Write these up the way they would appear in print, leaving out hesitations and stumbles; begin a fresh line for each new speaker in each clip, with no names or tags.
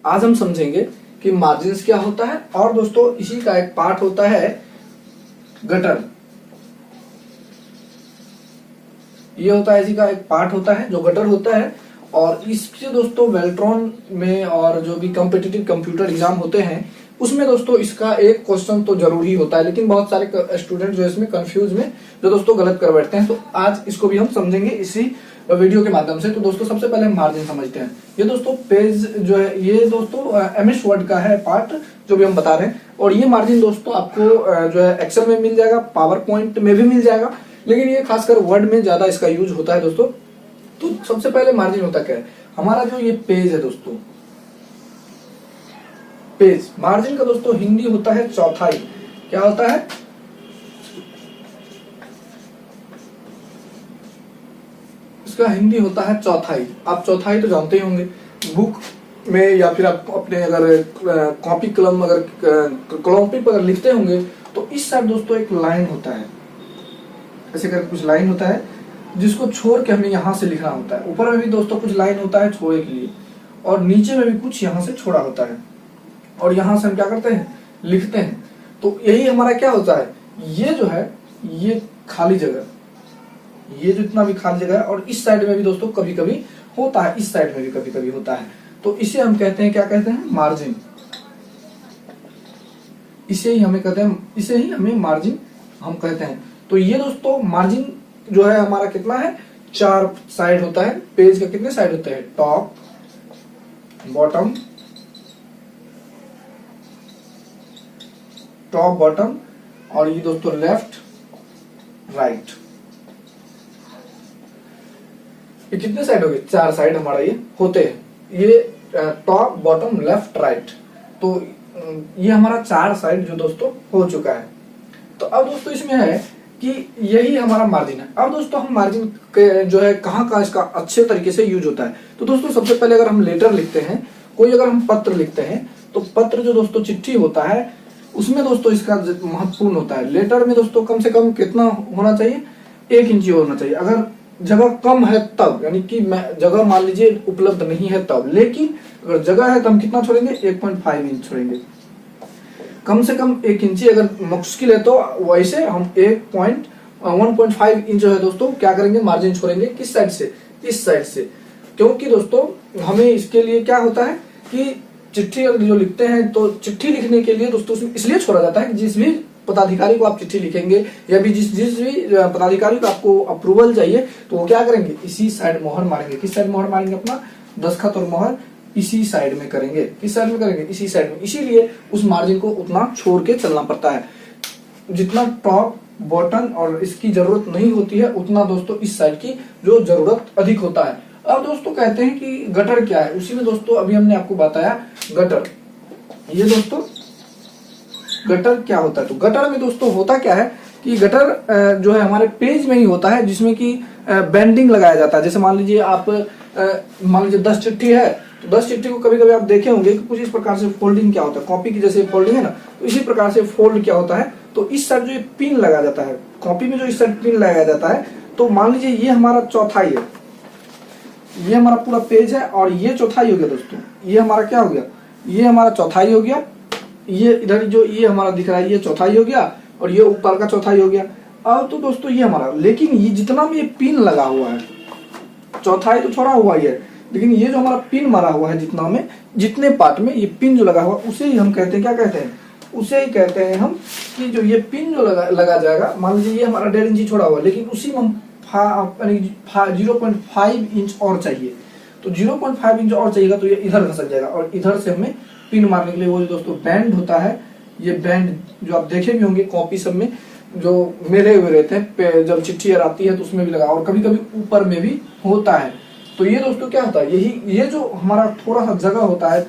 आज हम समझेंगे कि मार्जिन्स क्या होता है और दोस्तों इसी का एक पार्ट होता है गटर। ये होता है, इसी का एक पार्ट होता है जो गटर होता है। और इसके दोस्तों वेल्ट्रॉन में और जो भी कॉम्पिटिटिव कंप्यूटर एग्जाम होते हैं उसमें दोस्तों इसका एक क्वेश्चन तो जरूर ही होता है, लेकिन बहुत सारे स्टूडेंट जो इसमें कंफ्यूज में जो दोस्तों गलत कर बैठते हैं। तो आज इसको भी हम समझेंगे इसी वीडियो के माध्यम से। तो दोस्तों सबसे पहले हम मार्जिन समझते हैं। ये दोस्तों पेज जो है ये दोस्तों एमएस वर्ड का है पार्ट जो भी हम बता रहे हैं। और ये मार्जिन दोस्तों आपको जो है एक्सेल में मिल जाएगा, पावर पॉइंट में भी मिल जाएगा, लेकिन ये खासकर वर्ड में ज्यादा इसका यूज होता है दोस्तों। तो सबसे पहले मार्जिन होता क्या है, हमारा जो ये पेज है दोस्तों, पेज मार्जिन का दोस्तों हिंदी होता है चौथाई। क्या होता है, इसका हिंदी होता है चौथाई। आप चौथाई तो जानते ही होंगे, बुक में या फिर आप अपने अगर कॉपी कलम अगर कॉपी पर लिखते होंगे तो इस साइड दोस्तों एक लाइन होता है, ऐसे करके कुछ लाइन होता है जिसको छोड़ के हमें यहाँ से लिखना होता है। ऊपर में भी दोस्तों कुछ लाइन होता है छोड़े के लिए, और नीचे में भी कुछ यहाँ से छोड़ा होता है, और यहाँ से हम क्या करते हैं, लिखते हैं। तो यही हमारा क्या होता है, ये जो है ये खाली जगह, ये जितना भी खाली जगह है, और इस साइड में भी दोस्तों कभी कभी होता है, इस साइड में भी कभी कभी होता है। तो इसे हम कहते हैं, क्या कहते हैं, मार्जिन। इसे ही हमें कहते हैं, इसे ही हमें मार्जिन हम कहते हैं। तो ये दोस्तों मार्जिन जो है हमारा कितना है, 4 साइड होता है। पेज का कितने साइड होते हैं, टॉप, बॉटम, टॉप बॉटम, और ये दोस्तों लेफ्ट राइट। ये कितने साइड हो गए, 4 साइड हमारा ये होते हैं, ये टॉप बॉटम लेफ्ट राइट। तो ये हमारा 4 साइड जो दोस्तों हो चुका है। तो अब दोस्तों इसमें है कि यही हमारा मार्जिन है। अब दोस्तों हम मार्जिन के जो है कहाँ इसका अच्छे तरीके से यूज होता है। तो दोस्तों सबसे पहले अगर हम लेटर लिखते हैं, कोई अगर हम पत्र लिखते हैं, तो पत्र जो दोस्तों चिट्ठी होता है उसमें दोस्तों इसका महत्वपूर्ण होता है। लेटर में दोस्तों कम से कम कितना होना चाहिए, 1 इंची होना चाहिए। अगर जगह कम है तब, यानी कि जगह मान लीजिए उपलब्ध नहीं है तब, लेकिन अगर जगह है तो हम कितना छोड़ेंगे, 1.5 इंच छोड़ेंगे। कम से कम 1 इंची अगर मुश्किल है तो वैसे हम 1.5 इंच जो है दोस्तों क्या करेंगे, मार्जिन छोड़ेंगे। किस साइड से, इस साइड से। क्योंकि दोस्तों हमें इसके लिए क्या होता है कि चिट्ठी अगर जो लिखते हैं तो चिट्ठी लिखने के लिए दोस्तों उसमें इसलिए छोड़ा जाता है कि जिस भी पदाधिकारी को आप चिट्ठी लिखेंगे या भी जिस भी पदाधिकारी को आपको अप्रूवल चाहिए तो वो क्या करेंगे, इसी साइड मोहर मारेंगे। किस साइड मोहर मारेंगे, अपना दस्तखत और मोहर इसी साइड में करेंगे। किस साइड में करेंगे, इसी साइड में। इसीलिए उस मार्जिन को उतना छोड़ के चलना पड़ता है। जितना टॉप बॉटम और इसकी जरूरत नहीं होती है उतना दोस्तों इस साइड की जो जरूरत अधिक होता है। अब दोस्तों कहते हैं कि गटर क्या है, उसी में दोस्तों अभी हमने आपको बताया गटर। ये दोस्तों गटर क्या होता है, तो गटर में दोस्तों होता क्या है कि गटर जो है हमारे पेज में ही होता है, जिसमें कि बैंडिंग लगाया जाता है। जैसे मान लीजिए आप मान लीजिए 10 चिट्ठी है, तो 10 चिट्ठी को कभी कभी आप देखे होंगे कि कुछ इस प्रकार से फोल्डिंग क्या होता है, कॉपी की जैसे फोल्डिंग है ना, तो इसी प्रकार से फोल्ड क्या होता है, तो इस साइड जो ये पिन लगाया जाता है, कॉपी में जो इस साइड पिन लगाया जाता है, तो मान लीजिए ये हमारा चौथाई है, ये हमारा पूरा पेज है, और ये चौथाई हो गया दोस्तों। ये हमारा क्या हो गया, ये हमारा चौथाई हो गया। ये इधर जो ये हमारा दिख रहा है ये चौथाई हो गया, और ये ऊपर का चौथाई हो गया। अब तो दोस्तों ये हमारा, लेकिन ये जितना भी ये पिन लगा हुआ है, चौथाई तो छोड़ा हुआ ही है, लेकिन ये जो हमारा पिन मारा हुआ है जितना में, जितने पार्ट में ये पिन जो लगा हुआ उसे ही हम कहते हैं, क्या कहते हैं, उसे ही कहते हैं हम कि जो ये पिन जो लगा जाएगा, मान लीजिए ये हमारा 1.5 इंची छोड़ा हुआ है, लेकिन उसी में हम 0.5 इंच और चाहिए। तो 0.5 इंच और चाहिएगा तो ये इधर खसक जाएगा, और इधर से हमें पिन मारने के लिए वो दोस्तों बैंड होता है। ये बैंड जो आप देखे भी होंगे कॉपी सब में जो मेले हुए रहते हैं, जब चिट्ठी आती है तो उसमें भी लगा, और कभी कभी ऊपर में भी होता है। तो ये दोस्तों क्या होता है, यही ये जो हमारा थोड़ा सा जगह होता है,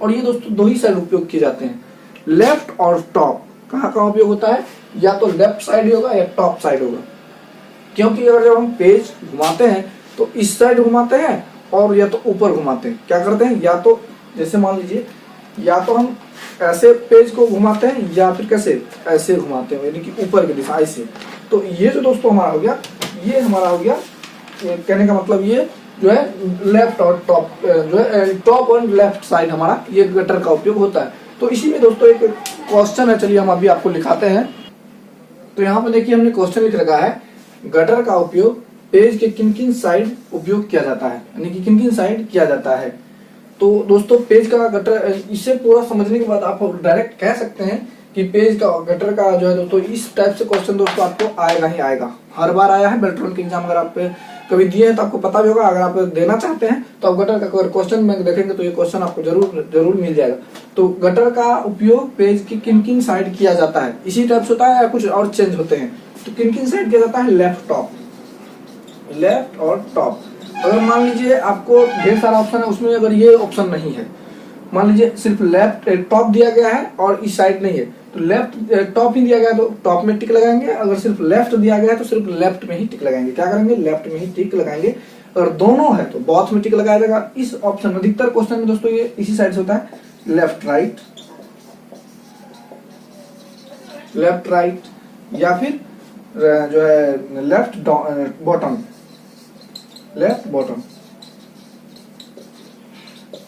और ये दोस्तों 2 ही साइड उपयोग किए जाते हैं, लेफ्ट और टॉप। कहाँ उपयोग होता है, या तो लेफ्ट साइड होगा या टॉप साइड होगा। क्योंकि अगर जब हम पेज घुमाते हैं तो इस साइड घुमाते हैं और या तो ऊपर घुमाते हैं। क्या करते हैं, या तो जैसे मान लीजिए या तो हम ऐसे पेज को घुमाते हैं या फिर कैसे ऐसे घुमाते हैं, यानी कि ऊपर की दिशा ऐसे। तो ये जो दोस्तों हमारा हो गया, ये हमारा हो गया, कहने का मतलब ये जो है लेफ्ट और टॉप, जो है टॉप और लेफ्ट साइड हमारा ये गटर का उपयोग होता है। तो इसी में दोस्तों एक क्वेश्चन है, चलिए हम अभी आपको लिखाते हैं। तो यहाँ पे देखिए हमने क्वेश्चन लिख रखा है, गटर का उपयोग पेज के किन किन साइड उपयोग किया जाता है, यानी कि किन किन साइड किया जाता है। तो दोस्तों पेज का गटर, इसे पूरा समझने के बाद आप डायरेक्ट कह सकते हैं कि पेज का गटर का जो है दोस्तों, इस टाइप से क्वेश्चन दोस्तों आपको आएगा ही आएगा, हर बार आया है बेल्ट्रॉन के एग्जाम। अगर आप कभी दिए हैं तो आपको पता भी होगा, अगर आप देना चाहते हैं तो आप गटर का क्वेश्चन में देखेंगे तो ये क्वेश्चन आपको जरूर मिल जाएगा। तो गटर का उपयोग पेज की किन किन साइड किया जाता है, इसी टाइप से होता है या कुछ और चेंज होते हैं। तो किन किन साइड किया जाता है, लेफ्ट टॉप, लेफ्ट और टॉप। अगर मान लीजिए आपको ढेर सारा ऑप्शन है, उसमें अगर ये ऑप्शन नहीं है, मान लीजिए सिर्फ लेफ्ट टॉप दिया गया है और इस साइड नहीं है, तो लेफ्ट टॉप ही दिया गया तो टॉप में टिक लगाएंगे। अगर सिर्फ लेफ्ट दिया गया है तो सिर्फ लेफ्ट में ही टिक लगाएंगे। क्या करेंगे, लेफ्ट में ही टिक लगाएंगे। अगर दोनों है तो बोथ में टिक लगाया जाएगा। इस ऑप्शन अधिकतर क्वेश्चन में दोस्तों ये इसी साइड से होता है, लेफ्ट राइट, लेफ्ट राइट, या फिर जो है लेफ्ट बॉटम, लेफ्ट बॉटम,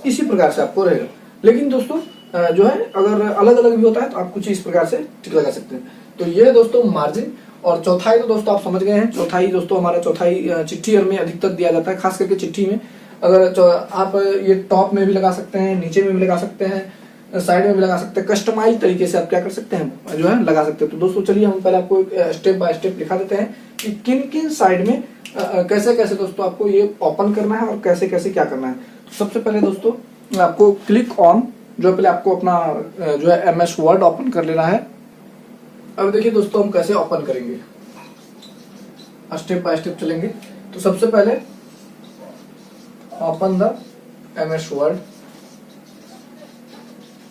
इसी प्रकार से आपको रहेगा। लेकिन दोस्तों जो है अगर अलग अलग भी होता है तो आप कुछ इस प्रकार से टिक लगा सकते हैं। तो ये दोस्तों मार्जिन। और चौथाई तो दोस्तों आप समझ गए हैं। चौथाई दोस्तों हमारा चौथाई चिट्ठी में अधिकतर दिया जाता है, खास करके चिट्ठी में। अगर आप ये टॉप में भी लगा सकते हैं, नीचे में भी लगा सकते हैं, साइड में भी लगा सकते हैं, कस्टमाइज तरीके से आप क्या कर सकते हैं, जो है लगा सकते हैं। तो दोस्तों चलिए हम पहले आपको स्टेप बाय स्टेप लिखा देते हैं कि किन किन साइड में कैसे कैसे दोस्तों आपको ये ओपन करना है और कैसे कैसे क्या करना है। तो सबसे पहले दोस्तों आपको क्लिक ऑन, जो पहले आपको अपना जो है एमएस वर्ड ओपन कर लेना है। अब देखिए दोस्तों हम कैसे ओपन करेंगे, स्टेप बाय स्टेप चलेंगे। तो सबसे पहले open the MS word,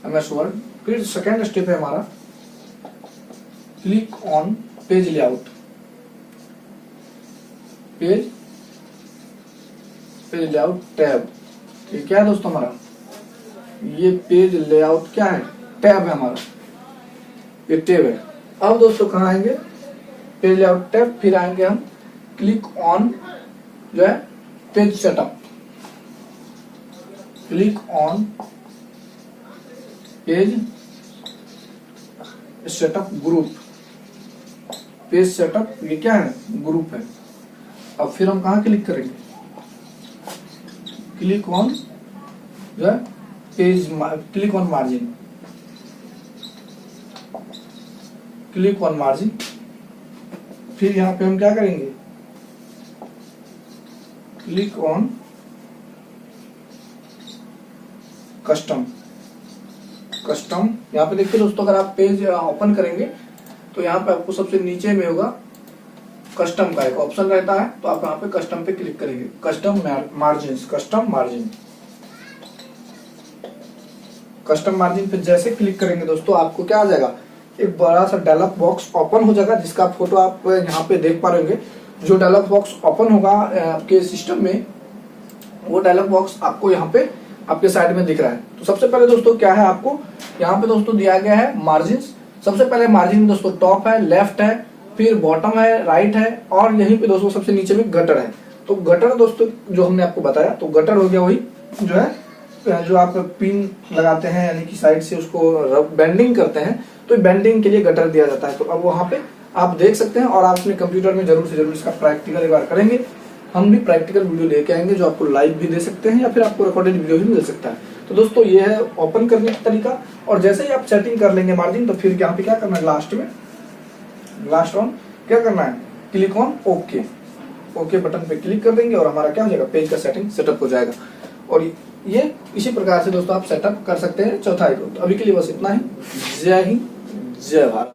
MS word. फिर सेकेंड स्टेप है हमारा click on page layout, page layout tab. ये क्या है दोस्तों हमारा, ये पेज लेआउट क्या है, टैब है हमारा, ये टैब है। अब दोस्तों कहाँ आएंगे, पेज लेआउट टैब। फिर आएंगे हम क्लिक ऑन जो है page setup, click on page setup group, page setup ये क्या है, ग्रुप है। अब फिर हम कहाँ क्लिक करेंगे, क्लिक ऑन जो है page, click on margin, click on margin. फिर यहाँ पे हम क्या करेंगे, क्लिक ऑन कस्टम, कस्टम। यहाँ पे देखिए दोस्तों अगर आप पेज ओपन करेंगे तो यहाँ पे आपको सबसे नीचे में होगा कस्टम का एक ऑप्शन रहता है, तो आप यहाँ पे कस्टम पे क्लिक करेंगे, custom margin, custom margin, custom margin पे जैसे क्लिक करेंगे दोस्तों आपको क्या आ जाएगा, एक बड़ा सा डायलॉग बॉक्स ओपन हो जाएगा, जिसका फोटो आप यहाँ पे देख पा रहे होंगे। जो डायलॉग बॉक्स ओपन होगा आपके सिस्टम में, वो डायलॉग बॉक्स आपको यहाँ पे आपके साइड में दिख रहा है। तो सबसे पहले दोस्तों क्या है, आपको यहाँ पे दोस्तों दिया गया है मार्जिन। सबसे पहले मार्जिन दोस्तों टॉप है, लेफ्ट है, फिर बॉटम है, राइट है, और यहीं पे दोस्तों सबसे नीचे में गटर है। तो गटर दोस्तों जो हमने आपको बताया, तो गटर हो गया वही जो है जो आप पिन लगाते हैं, यानी कि साइड से उसको बेंडिंग करते हैं, तो बेंडिंग के लिए गटर दिया जाता है। तो अब वहाँ पे आप देख सकते हैं, और आप अपने कंप्यूटर में जरूर से जरूर इसका प्रैक्टिकल एक बार करेंगे। हम भी प्रैक्टिकल वीडियो लेके आएंगे जो आपको लाइव भी दे सकते हैं, या फिर आपको रिकॉर्डेड वीडियो भी मिल सकता है। तो दोस्तों ये है ओपन करने का तरीका। और जैसे ही आप सेटिंग कर लेंगे मार्जिन, तो फिर यहाँ पे क्या करना है, लास्ट में, लास्ट ऑन क्या करना है, click on okay, okay button पे क्लिक कर देंगे और हमारा क्या हो जाएगा, पेज का सेटिंग सेटअप हो जाएगा। और ये इसी प्रकार से दोस्तों आप सेटअप कर सकते हैं चौथाई को। तो अभी के लिए बस इतना ही। जय हिंद, जय भारत।